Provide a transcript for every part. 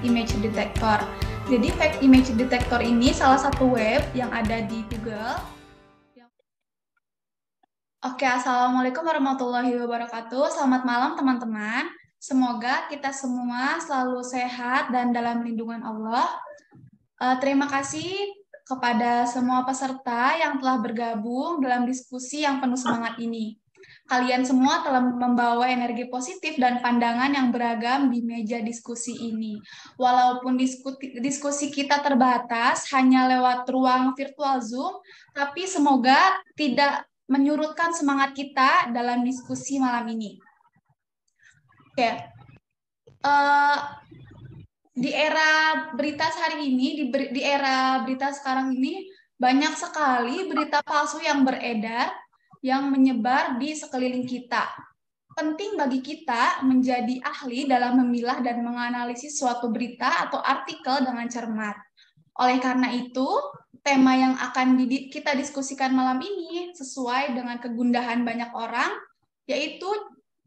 image detector. Jadi fake image detector ini salah satu web yang ada di Google. Oke, Assalamualaikum warahmatullahi wabarakatuh. Selamat malam teman-teman. Semoga kita semua selalu sehat dan dalam lindungan Allah. Terima kasih kepada semua peserta yang telah bergabung dalam diskusi yang penuh semangat ini. Kalian semua telah membawa energi positif dan pandangan yang beragam di meja diskusi ini. Walaupun diskusi kita terbatas hanya lewat ruang virtual Zoom, tapi semoga tidak menyurutkan semangat kita dalam diskusi malam ini. Oke. Di era berita hari ini, di era berita sekarang ini, banyak sekali berita palsu yang beredar, yang menyebar di sekeliling kita. Penting bagi kita menjadi ahli dalam memilah dan menganalisis suatu berita atau artikel dengan cermat. Oleh karena itu, tema yang akan kita diskusikan malam ini sesuai dengan kegundahan banyak orang, yaitu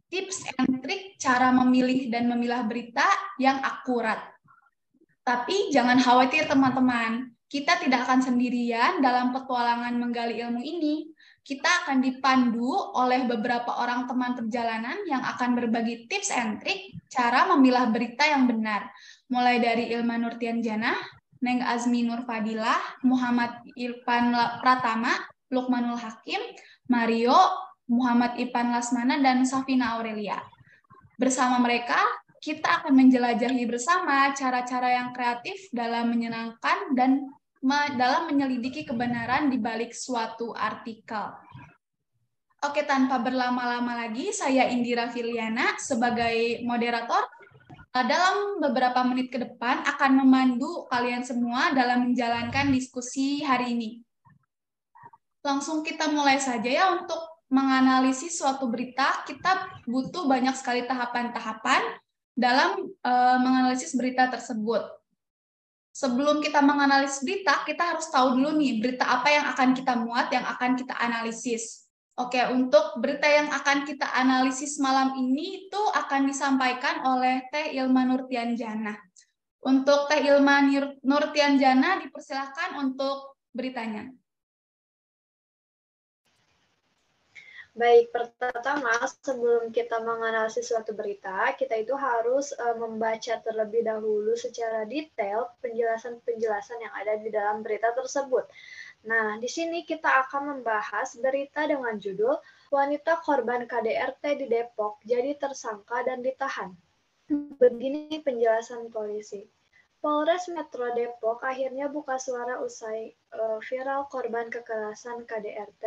tips and trik cara memilih dan memilah berita yang akurat. Tapi jangan khawatir teman-teman, kita tidak akan sendirian dalam petualangan menggali ilmu ini. Kita akan dipandu oleh beberapa orang teman perjalanan yang akan berbagi tips and trik cara memilah berita yang benar. Mulai dari Ilma Nurtianjana, Neng Azmi Nurfadilah, Muhammad Irfan Pratama, Lukmanul Hakim, Mario, Muhammad Ipan Lasmana, dan Safina Aurelia. Bersama mereka, kita akan menjelajahi bersama cara-cara yang kreatif dalam menyenangkan dan dalam menyelidiki kebenaran di balik suatu artikel. Oke, tanpa berlama-lama lagi, saya Indira Filiana sebagai moderator. Dalam beberapa menit ke depan akan memandu kalian semua dalam menjalankan diskusi hari ini. Langsung kita mulai saja ya. Untuk menganalisis suatu berita, kita butuh banyak sekali tahapan-tahapan dalam menganalisis berita tersebut. Sebelum kita menganalisis berita, kita harus tahu dulu nih berita apa yang akan kita muat, yang akan kita analisis. Oke, untuk berita yang akan kita analisis malam ini itu akan disampaikan oleh Teh Ilma Nurtianjana. Untuk Teh Ilma Nurtianjana dipersilakan untuk beritanya. Baik, pertama sebelum kita menganalisis suatu berita, kita itu harus membaca terlebih dahulu secara detail penjelasan-penjelasan yang ada di dalam berita tersebut. Nah, di sini kita akan membahas berita dengan judul Wanita Korban KDRT di Depok jadi tersangka dan ditahan. Begini penjelasan polisi. Polres Metro Depok akhirnya buka suara usai viral korban kekerasan KDRT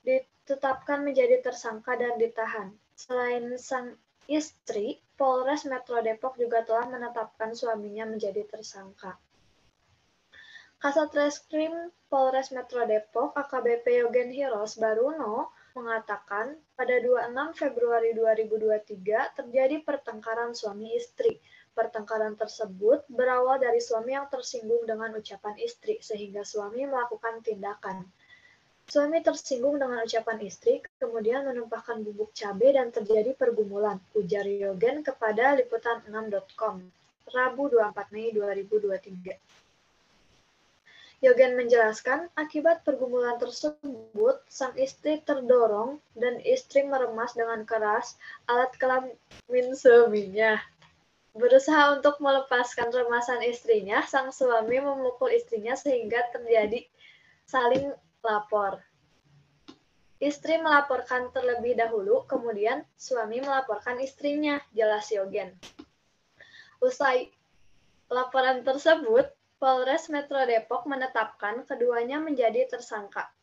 ditetapkan menjadi tersangka dan ditahan. Selain sang istri, Polres Metro Depok juga telah menetapkan suaminya menjadi tersangka. Kasat Reskrim Polres Metro Depok AKBP Yogen Hiros Baruno mengatakan pada 26 Februari 2023 terjadi pertengkaran suami istri. Pertengkaran tersebut berawal dari suami yang tersinggung dengan ucapan istri sehingga suami melakukan tindakan. Suami tersinggung dengan ucapan istri, kemudian menumpahkan bubuk cabai dan terjadi pergumulan, ujar Yogen kepada liputan6.com, Rabu 24 Mei 2023. Yogen menjelaskan, akibat pergumulan tersebut, sang istri terdorong dan istri meremas dengan keras alat kelamin suaminya. Berusaha untuk melepaskan remasan istrinya, sang suami memukul istrinya sehingga terjadi saling lapor. Istri melaporkan terlebih dahulu, kemudian suami melaporkan istrinya, jelas Yogen. Usai laporan tersebut, Polres Metro Depok menetapkan keduanya menjadi tersangka.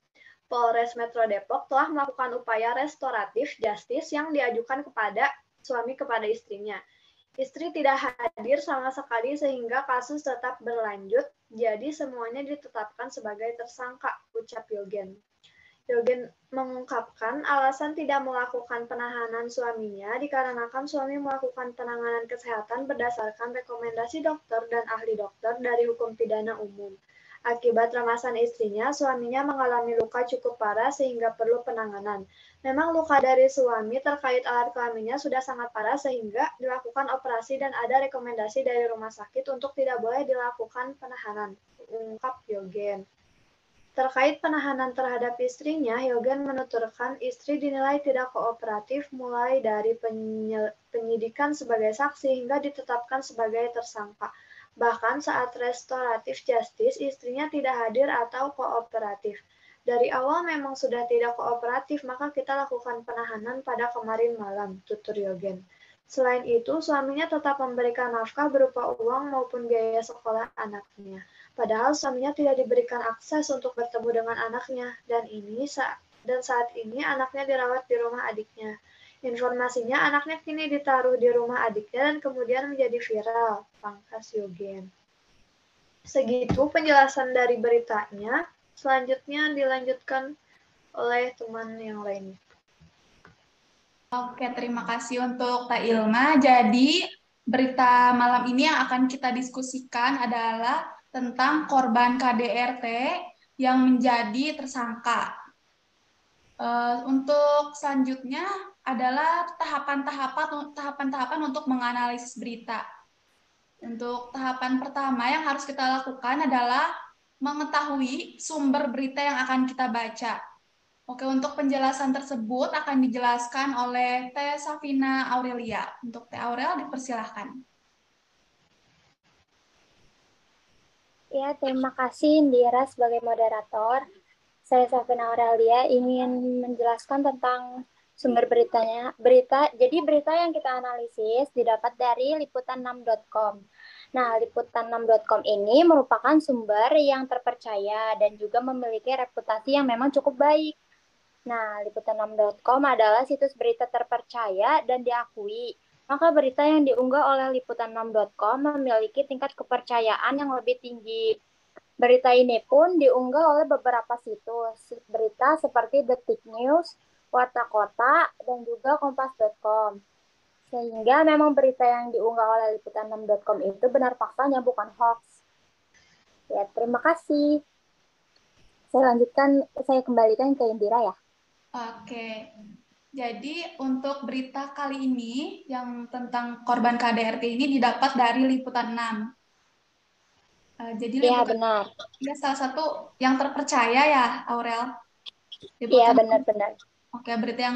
Polres Metro Depok telah melakukan upaya restoratif justice yang diajukan kepada suami kepada istrinya. Istri tidak hadir sama sekali sehingga kasus tetap berlanjut, jadi semuanya ditetapkan sebagai tersangka, ucap Yogen. Yogen mengungkapkan alasan tidak melakukan penahanan suaminya dikarenakan suami melakukan penanganan kesehatan berdasarkan rekomendasi dokter dan ahli dokter dari hukum pidana umum. Akibat remasan istrinya, suaminya mengalami luka cukup parah sehingga perlu penanganan. Memang luka dari suami terkait alat kelaminnya sudah sangat parah sehingga dilakukan operasi dan ada rekomendasi dari rumah sakit untuk tidak boleh dilakukan penahanan, ungkap Yogen. Terkait penahanan terhadap istrinya, Yogen menuturkan istri dinilai tidak kooperatif mulai dari penyidikan sebagai saksi hingga ditetapkan sebagai tersangka. Bahkan saat restoratif justice, istrinya tidak hadir atau kooperatif. Dari awal memang sudah tidak kooperatif, maka kita lakukan penahanan pada kemarin malam, tutur Yogen. Selain itu, suaminya tetap memberikan nafkah berupa uang maupun biaya sekolah anaknya. Padahal suaminya tidak diberikan akses untuk bertemu dengan anaknya, dan saat ini anaknya dirawat di rumah adiknya. Informasinya anaknya kini ditaruh di rumah adiknya dan kemudian menjadi viral, pangkas Yogen. Segitu penjelasan dari beritanya. Selanjutnya dilanjutkan oleh teman yang lainnya. Oke, terima kasih untuk Kak Ilma. Jadi, berita malam ini yang akan kita diskusikan adalah tentang korban KDRT yang menjadi tersangka. Untuk selanjutnya adalah tahapan-tahapan untuk menganalisis berita. Untuk tahapan pertama yang harus kita lakukan adalah mengetahui sumber berita yang akan kita baca. Oke, untuk penjelasan tersebut akan dijelaskan oleh Teh Safina Aurelia. Untuk Teh Aurel, dipersilahkan. Ya, terima kasih Indira sebagai moderator. Saya Safina Aurelia ingin menjelaskan tentang sumber beritanya. Jadi berita yang kita analisis didapat dari liputan6.com. Nah, liputan6.com ini merupakan sumber yang terpercaya dan juga memiliki reputasi yang memang cukup baik. Nah, liputan6.com adalah situs berita terpercaya dan diakui. Maka berita yang diunggah oleh liputan6.com memiliki tingkat kepercayaan yang lebih tinggi. Berita ini pun diunggah oleh beberapa situs berita seperti Detik News, Warta Kota, dan juga Kompas.com. Sehingga memang berita yang diunggah oleh liputan6.com itu benar faktanya, bukan hoax. Ya, terima kasih. Saya kembalikan ke Indira ya. Oke, jadi untuk berita kali ini yang tentang korban KDRT ini didapat dari Liputan 6. Jadi Iya, Liputan benar. ya salah satu yang terpercaya ya, Aurel. Iya, Liputan. benar-benar. Oke, berita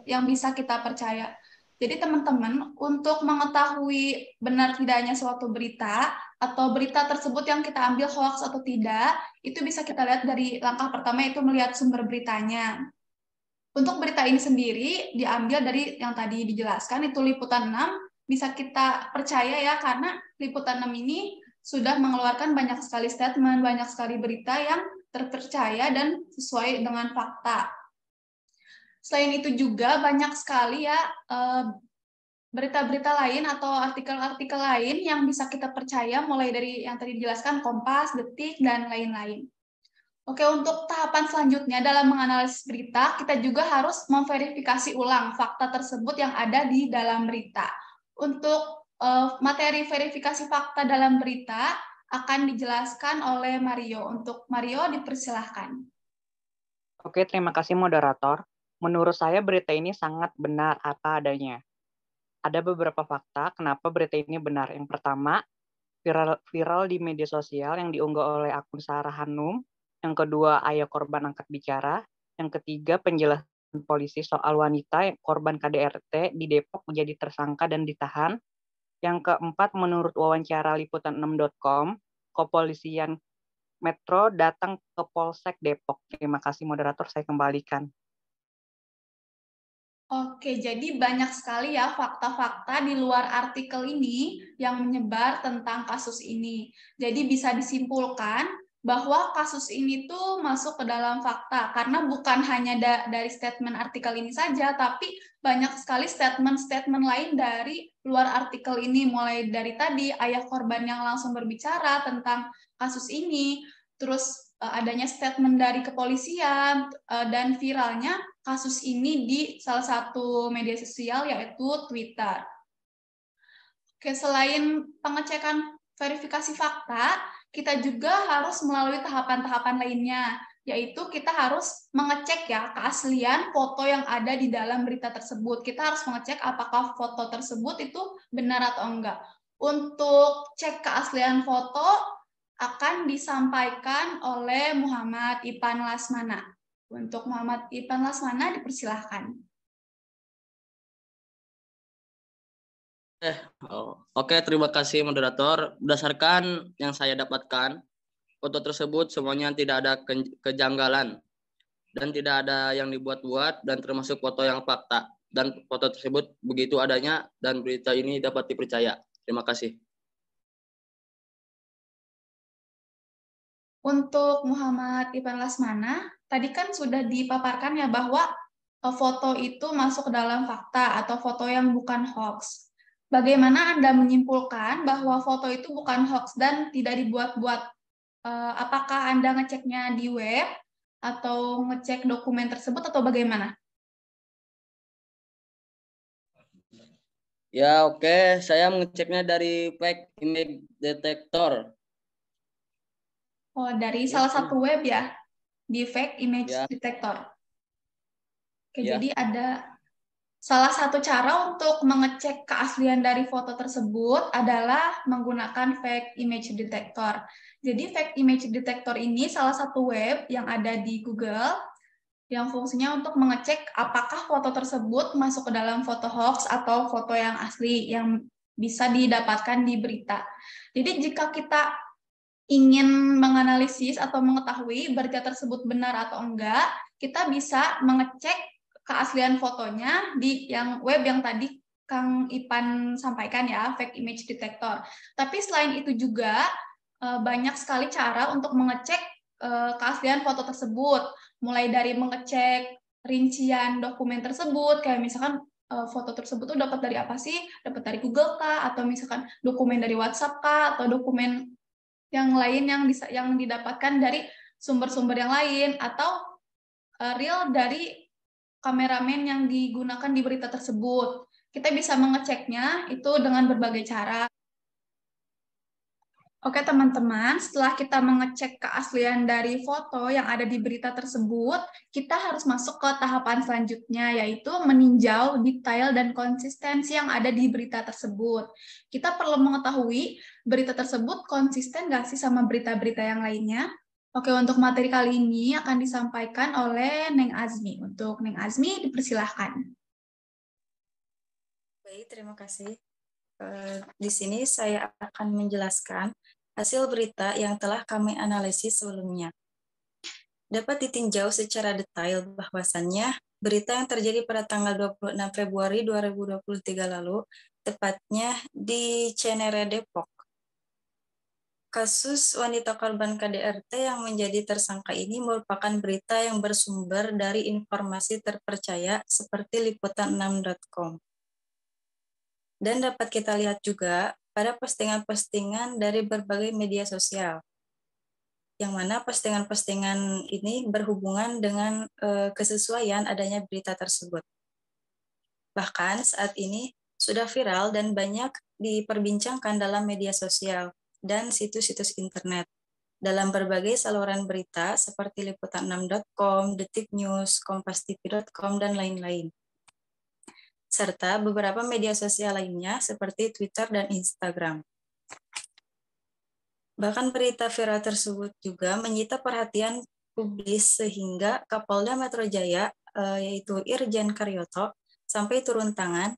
yang bisa kita percaya. Jadi teman-teman, untuk mengetahui benar tidaknya suatu berita atau berita tersebut yang kita ambil hoax atau tidak, itu bisa kita lihat dari langkah pertama yaitu melihat sumber beritanya. Untuk berita ini sendiri diambil dari yang tadi dijelaskan, itu Liputan 6, bisa kita percaya ya, karena Liputan 6 ini sudah mengeluarkan banyak sekali statement, banyak sekali berita yang terpercaya dan sesuai dengan fakta. Selain itu juga banyak sekali ya berita-berita lain atau artikel-artikel lain yang bisa kita percaya, mulai dari yang tadi dijelaskan Kompas, Detik, dan lain-lain. Oke, untuk tahapan selanjutnya dalam menganalisis berita, kita juga harus memverifikasi ulang fakta tersebut yang ada di dalam berita. Untuk materi verifikasi fakta dalam berita akan dijelaskan oleh Mario. Untuk Mario, dipersilahkan. Oke, terima kasih moderator. Menurut saya berita ini sangat benar apa adanya. Ada beberapa fakta kenapa berita ini benar. Yang pertama, viral di media sosial yang diunggah oleh akun Sarah Hanum. Yang kedua, ayah korban angkat bicara. Yang ketiga, penjelasan polisi soal wanita korban KDRT di Depok menjadi tersangka dan ditahan. Yang keempat, menurut wawancara liputan6.com, kepolisian Metro datang ke Polsek Depok. Terima kasih moderator, saya kembalikan. Oke, jadi banyak sekali ya fakta-fakta di luar artikel ini yang menyebar tentang kasus ini. Jadi bisa disimpulkan bahwa kasus ini tuh masuk ke dalam fakta, karena bukan hanya dari statement artikel ini saja, tapi banyak sekali statement-statement lain dari luar artikel ini, mulai dari tadi ayah korban yang langsung berbicara tentang kasus ini, terus adanya statement dari kepolisian, dan viralnya kasus ini di salah satu media sosial yaitu Twitter. Oke, selain pengecekan verifikasi fakta, kita juga harus melalui tahapan-tahapan lainnya. yaitu kita harus mengecek ya keaslian foto yang ada di dalam berita tersebut. Kita harus mengecek apakah foto tersebut itu benar atau enggak. Untuk cek keaslian foto akan disampaikan oleh Muhammad Ipan Lasmana. Untuk Muhammad Ipan Lasmana dipersilahkan. Oke, terima kasih moderator. Berdasarkan yang saya dapatkan, foto tersebut semuanya tidak ada kejanggalan dan tidak ada yang dibuat-buat dan termasuk foto yang fakta. Dan foto tersebut begitu adanya dan berita ini dapat dipercaya. Terima kasih. Untuk Muhammad Ipan Lasmana, tadi kan sudah dipaparkan ya bahwa foto itu masuk ke dalam fakta atau foto yang bukan hoax. Bagaimana Anda menyimpulkan bahwa foto itu bukan hoax dan tidak dibuat-buat? Apakah Anda ngeceknya di web atau ngecek dokumen tersebut atau bagaimana? Ya, oke. Saya mengeceknya dari fake image detector. Oh, dari salah satu web ya, di fake image Ya. detector. Oke, Ya. jadi ada salah satu cara untuk mengecek keaslian dari foto tersebut adalah menggunakan fake image detector. Jadi fake image detector ini salah satu web yang ada di Google yang fungsinya untuk mengecek apakah foto tersebut masuk ke dalam foto hoax atau foto yang asli yang bisa didapatkan di berita. Jadi jika kita ingin menganalisis atau mengetahui berita tersebut benar atau enggak, kita bisa mengecek keaslian fotonya di yang web yang tadi Kang Ipan sampaikan ya, fake image detector. Tapi selain itu juga banyak sekali cara untuk mengecek keaslian foto tersebut, mulai dari mengecek rincian dokumen tersebut, kayak misalkan foto tersebut tuh dapat dari apa sih? Dapat dari Google kah? Atau misalkan dokumen dari WhatsApp kah? Atau dokumen yang lain yang didapatkan dari sumber-sumber yang lain? Atau real dari kameramen yang digunakan di berita tersebut. Kita bisa mengeceknya itu dengan berbagai cara. Oke teman-teman, setelah kita mengecek keaslian dari foto yang ada di berita tersebut, kita harus masuk ke tahapan selanjutnya, yaitu meninjau detail dan konsistensi yang ada di berita tersebut. Kita perlu mengetahui berita tersebut konsisten nggak sih sama berita-berita yang lainnya? Oke, untuk materi kali ini akan disampaikan oleh Neng Azmi. Untuk Neng Azmi, dipersilahkan. Baik, terima kasih. Di sini saya akan menjelaskan hasil berita yang telah kami analisis sebelumnya. Dapat ditinjau secara detail bahwasannya berita yang terjadi pada tanggal 26 Februari 2023 lalu, tepatnya di Cinere, Depok. Kasus wanita korban KDRT yang menjadi tersangka ini merupakan berita yang bersumber dari informasi terpercaya seperti liputan6.com. Dan dapat kita lihat juga pada postingan-postingan dari berbagai media sosial, yang mana postingan-postingan ini berhubungan dengan kesesuaian adanya berita tersebut. Bahkan saat ini sudah viral dan banyak diperbincangkan dalam media sosial dan situs-situs internet dalam berbagai saluran berita seperti liputan6.com, Detik News, kompastv.com, dan lain-lain, serta beberapa media sosial lainnya seperti Twitter dan Instagram. Bahkan berita viral tersebut juga menyita perhatian publik sehingga Kapolda Metro Jaya, yaitu Irjen Karyoto, sampai turun tangan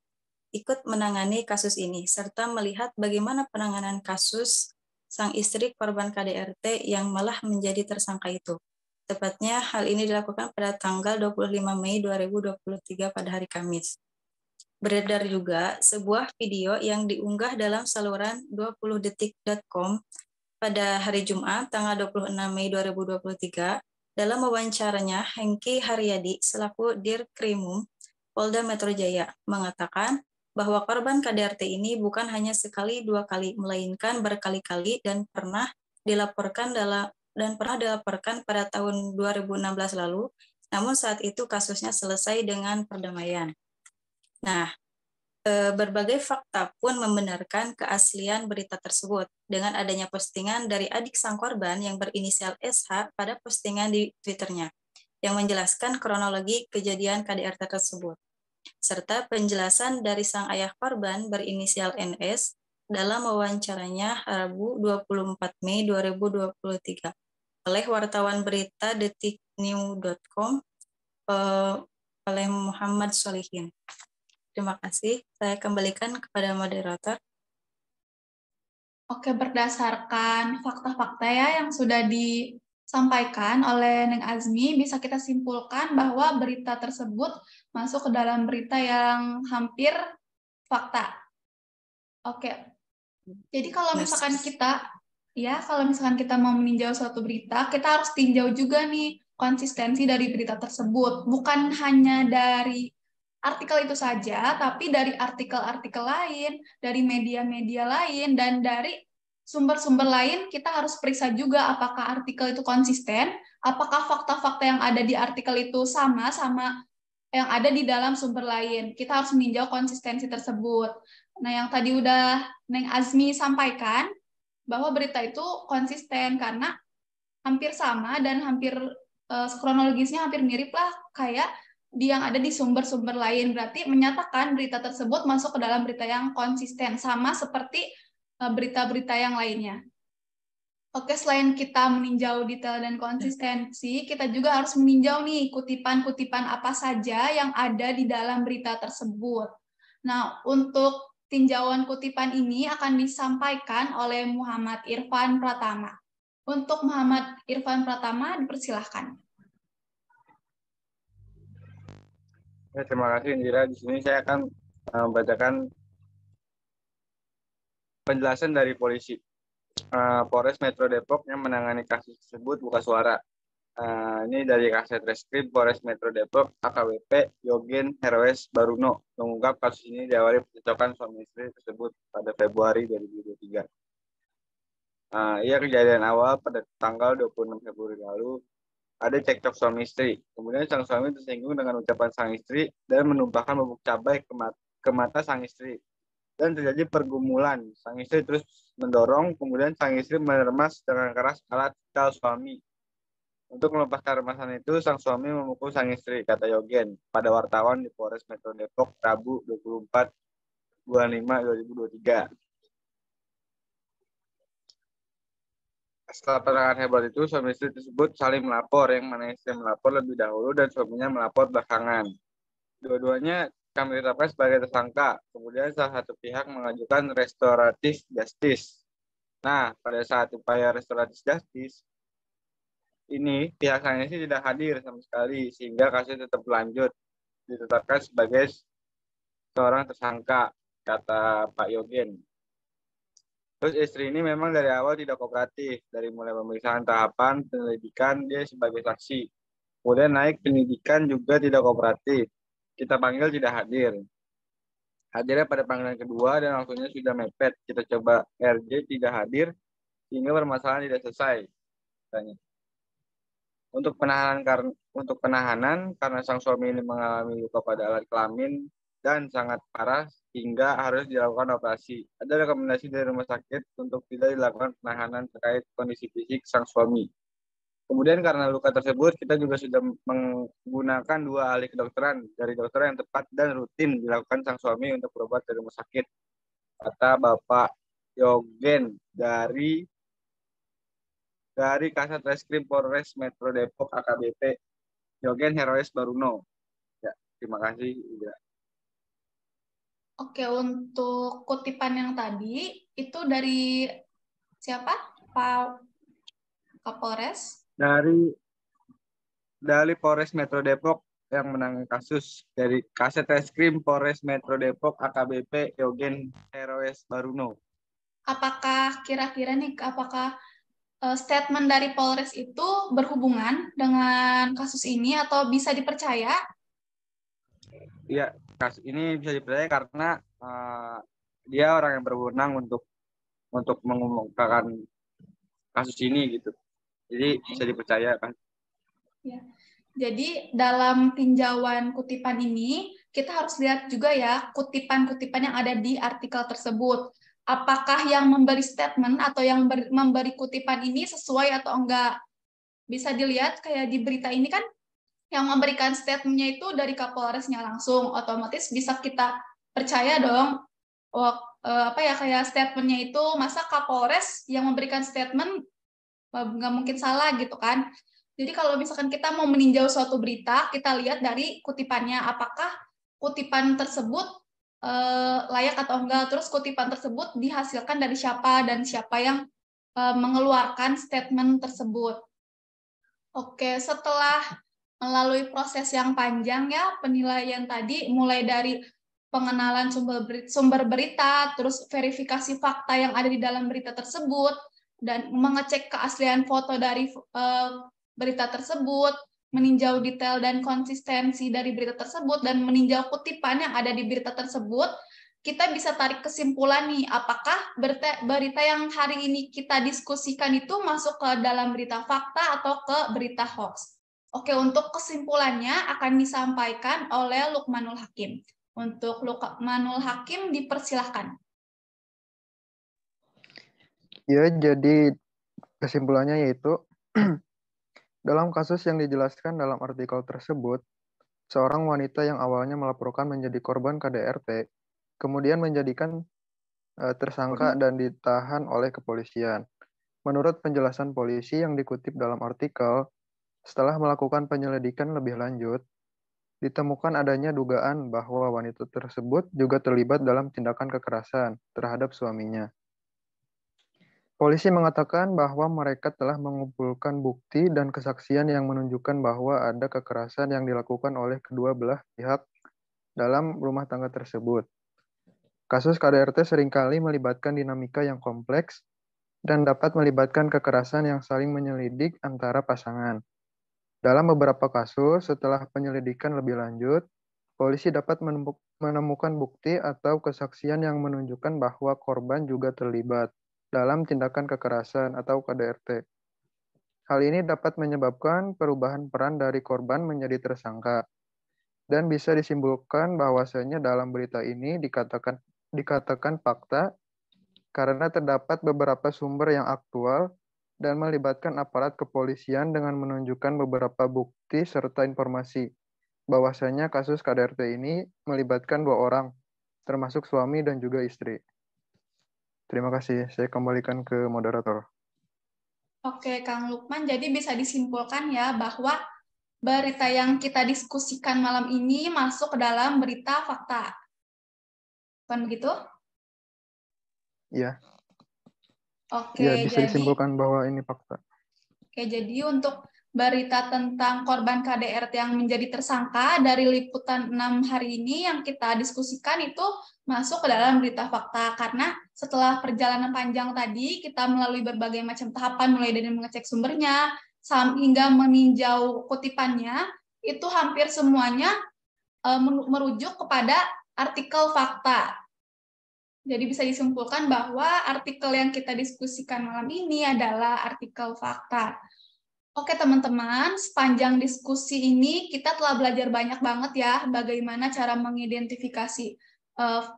ikut menangani kasus ini, serta melihat bagaimana penanganan kasus sang istri korban KDRT yang malah menjadi tersangka itu. Tepatnya hal ini dilakukan pada tanggal 25 Mei 2023 pada hari Kamis. Beredar juga sebuah video yang diunggah dalam saluran 20detik.com pada hari Jumat tanggal 26 Mei 2023. Dalam wawancaranya, Hengki Haryadi selaku Dirkrimum Polda Metro Jaya mengatakan bahwa korban KDRT ini bukan hanya sekali dua kali, melainkan berkali-kali dan pernah dilaporkan pada tahun 2016 lalu, namun saat itu kasusnya selesai dengan perdamaian. Nah, Berbagai fakta pun membenarkan keaslian berita tersebut dengan adanya postingan dari adik sang korban yang berinisial SH pada postingan di Twitternya yang menjelaskan kronologi kejadian KDRT tersebut, serta penjelasan dari sang ayah korban berinisial NS dalam wawancaranya Rabu 24 Mei 2023 oleh wartawan berita detiknews.com oleh Muhammad Solihin. Terima kasih. Saya kembalikan kepada moderator. Oke, berdasarkan fakta-fakta ya yang sudah disampaikan oleh Neng Azmi, bisa kita simpulkan bahwa berita tersebut masuk ke dalam berita yang hampir fakta. Oke, jadi kalau misalkan kita mau meninjau suatu berita, kita harus tinjau juga nih konsistensi dari berita tersebut. Bukan hanya dari artikel itu saja, tapi dari artikel-artikel lain, dari media-media lain, dan dari sumber-sumber lain kita harus periksa juga apakah artikel itu konsisten, apakah fakta-fakta yang ada di artikel itu sama yang ada di dalam sumber lain. Kita harus meninjau konsistensi tersebut. Nah, yang tadi udah Neng Azmi sampaikan, bahwa berita itu konsisten karena hampir sama dan hampir kronologisnya hampir mirip lah kayak yang ada di sumber-sumber lain. Berarti menyatakan berita tersebut masuk ke dalam berita yang konsisten, sama seperti berita-berita yang lainnya. Oke, selain kita meninjau detail dan konsistensi, kita juga harus meninjau nih kutipan-kutipan apa saja yang ada di dalam berita tersebut. Nah, untuk tinjauan kutipan ini akan disampaikan oleh Muhammad Irfan Pratama. Untuk Muhammad Irfan Pratama, dipersilahkan. Ya, terima kasih Indira. Di sini saya akan membacakan penjelasan dari polisi. Polres Metro Depok yang menangani kasus tersebut buka suara. Ini dari Kasat Reskrim Polres Metro Depok, AKBP Yogen Heroes Baruno, mengungkap kasus ini diawali percekcokan suami istri tersebut pada Februari 2023. Ia kejadian awal pada tanggal 26 Februari lalu, ada cekcok suami istri. Kemudian sang suami tersinggung dengan ucapan sang istri dan menumpahkan bubuk cabai ke mata sang istri. Dan terjadi pergumulan. Sang istri terus mendorong, kemudian sang istri meremas dengan keras alat vital suami. Untuk melepaskan remasan itu, sang suami memukul sang istri, kata Yogen pada wartawan di Polres Metro Depok, Rabu 24/25/2023. Setelah penanganan hebat itu, suami istri tersebut saling melapor, yang mana istri melapor lebih dahulu dan suaminya melapor belakangan. Dua-duanya kami tetapkan sebagai tersangka. Kemudian salah satu pihak mengajukan restoratif justice. Nah, pada saat upaya restoratif justice ini, pihak sang istri tidak hadir sama sekali, sehingga kasus tetap berlanjut. Ditetapkan sebagai seorang tersangka, kata Pak Yogen. Terus istri ini memang dari awal tidak kooperatif. Dari mulai pemeriksaan tahapan penyelidikan, dia sebagai saksi. Kemudian naik penyidikan juga tidak kooperatif. Kita panggil tidak hadir. Hadirnya pada panggilan kedua dan waktunya sudah mepet. Kita coba RJ tidak hadir sehingga permasalahan tidak selesai. Untuk penahanan karena sang suami ini mengalami luka pada alat kelamin dan sangat parah hingga harus dilakukan operasi. Ada rekomendasi dari rumah sakit untuk tidak dilakukan penahanan terkait kondisi fisik sang suami. Kemudian karena luka tersebut, kita juga sudah menggunakan 2 ahli kedokteran dari dokter yang tepat dan rutin dilakukan sang suami untuk berobat di rumah sakit, kata Bapak Yogen dari Kasat Reskrim Polres Metro Depok, AKBP Yogen Heroes Baruno. Ya, terima kasih. Ya. Oke, untuk kutipan yang tadi itu dari siapa? Pak Kapolres? Dari Polres Metro Depok yang menangani kasus, dari Kasat Reskrim Polres Metro Depok AKBP Yogen Heroes Baruno. Apakah kira-kira nih, apakah statement dari Polres itu berhubungan dengan kasus ini atau bisa dipercaya? Iya, kasus ini bisa dipercaya karena dia orang yang berwenang untuk mengumumkan kasus ini gitu. Jadi bisa dipercaya kan? Ya. Jadi dalam tinjauan kutipan ini kita harus lihat juga ya kutipan-kutipan yang ada di artikel tersebut. Apakah yang memberi statement atau yang memberi kutipan ini sesuai atau enggak. Bisa dilihat kayak di berita ini kan yang memberikan statementnya itu dari Kapolresnya langsung, otomatis bisa kita percaya dong. Kayak statementnya itu masa Kapolres yang memberikan statement nggak mungkin salah gitu kan. Jadi kalau misalkan kita mau meninjau suatu berita, kita lihat dari kutipannya, apakah kutipan tersebut layak atau enggak, terus kutipan tersebut dihasilkan dari siapa dan siapa yang mengeluarkan statement tersebut. Oke, setelah melalui proses yang panjang ya, penilaian tadi mulai dari pengenalan sumber berita, terus verifikasi fakta yang ada di dalam berita tersebut, dan mengecek keaslian foto dari berita tersebut, meninjau detail dan konsistensi dari berita tersebut, dan meninjau kutipan yang ada di berita tersebut, kita bisa tarik kesimpulan nih, apakah berita yang hari ini kita diskusikan itu masuk ke dalam berita fakta atau ke berita hoax. Oke, untuk kesimpulannya akan disampaikan oleh Lukmanul Hakim. Untuk Lukmanul Hakim dipersilahkan. Ya, jadi kesimpulannya yaitu dalam kasus yang dijelaskan dalam artikel tersebut, seorang wanita yang awalnya melaporkan menjadi korban KDRT, kemudian menjadikan tersangka dan ditahan oleh kepolisian. Menurut penjelasan polisi yang dikutip dalam artikel, setelah melakukan penyelidikan lebih lanjut, ditemukan adanya dugaan bahwa wanita tersebut juga terlibat dalam tindakan kekerasan terhadap suaminya. Polisi mengatakan bahwa mereka telah mengumpulkan bukti dan kesaksian yang menunjukkan bahwa ada kekerasan yang dilakukan oleh kedua belah pihak dalam rumah tangga tersebut. Kasus KDRT seringkali melibatkan dinamika yang kompleks dan dapat melibatkan kekerasan yang saling menyelidik antara pasangan. Dalam beberapa kasus, setelah penyelidikan lebih lanjut, polisi dapat menemukan bukti atau kesaksian yang menunjukkan bahwa korban juga terlibat dalam tindakan kekerasan atau KDRT. Hal ini dapat menyebabkan perubahan peran dari korban menjadi tersangka. Dan bisa disimpulkan bahwasanya dalam berita ini dikatakan fakta karena terdapat beberapa sumber yang aktual dan melibatkan aparat kepolisian dengan menunjukkan beberapa bukti serta informasi bahwasanya kasus KDRT ini melibatkan 2 orang, termasuk suami dan juga istri. Terima kasih, saya kembalikan ke moderator. Oke, Kang Lukman, jadi bisa disimpulkan ya bahwa berita yang kita diskusikan malam ini masuk ke dalam berita fakta. Bukan begitu? Iya. Oke, Ya, bisa jadi disimpulkan bahwa ini fakta. Oke, jadi untuk berita tentang korban KDRT yang menjadi tersangka dari liputan 6 hari ini yang kita diskusikan itu masuk ke dalam berita fakta karena setelah perjalanan panjang tadi kita melalui berbagai macam tahapan mulai dari mengecek sumbernya hingga meninjau kutipannya itu hampir semuanya merujuk kepada artikel fakta. Jadi bisa disimpulkan bahwa artikel yang kita diskusikan malam ini adalah artikel fakta. Oke teman-teman, sepanjang diskusi ini kita telah belajar banyak banget ya bagaimana cara mengidentifikasi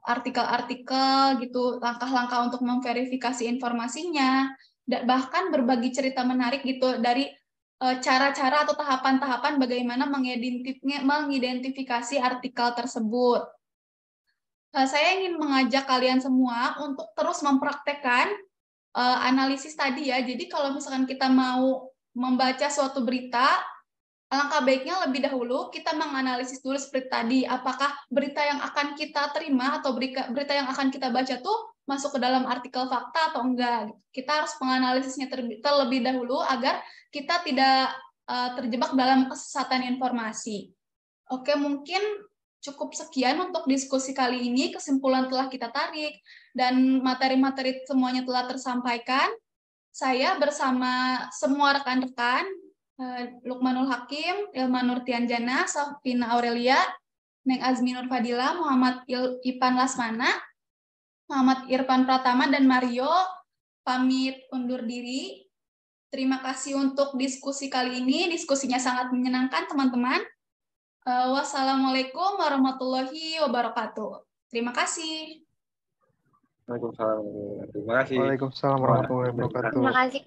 artikel-artikel gitu, langkah-langkah untuk memverifikasi informasinya, dan bahkan berbagi cerita menarik gitu dari cara-cara atau tahapan-tahapan bagaimana mengidentifikasi artikel tersebut. Saya ingin mengajak kalian semua untuk terus mempraktekkan analisis tadi ya. Jadi kalau misalkan kita mau membaca suatu berita, alangkah baiknya lebih dahulu kita menganalisis dulu seperti tadi, apakah berita yang akan kita terima atau berita yang akan kita baca tuh masuk ke dalam artikel fakta atau enggak. Kita harus menganalisisnya terlebih dahulu agar kita tidak terjebak dalam kesesatan informasi. Oke, mungkin cukup sekian untuk diskusi kali ini, kesimpulan telah kita tarik, dan materi-materi semuanya telah tersampaikan. Saya bersama semua rekan-rekan, Lukmanul Hakim, Ilma Nurtianjana, Safina Aurelia, Neng Azmi Nur Fadila, Muhammad Ipan Lasmana, Muhammad Irfan Pratama, dan Mario, pamit undur diri. Terima kasih untuk diskusi kali ini, diskusinya sangat menyenangkan teman-teman. Wassalamualaikum warahmatullahi wabarakatuh. Terima kasih. Waalaikumsalam. Terima kasih. Waalaikumsalam warahmatullahi wabarakatuh. Terima kasih.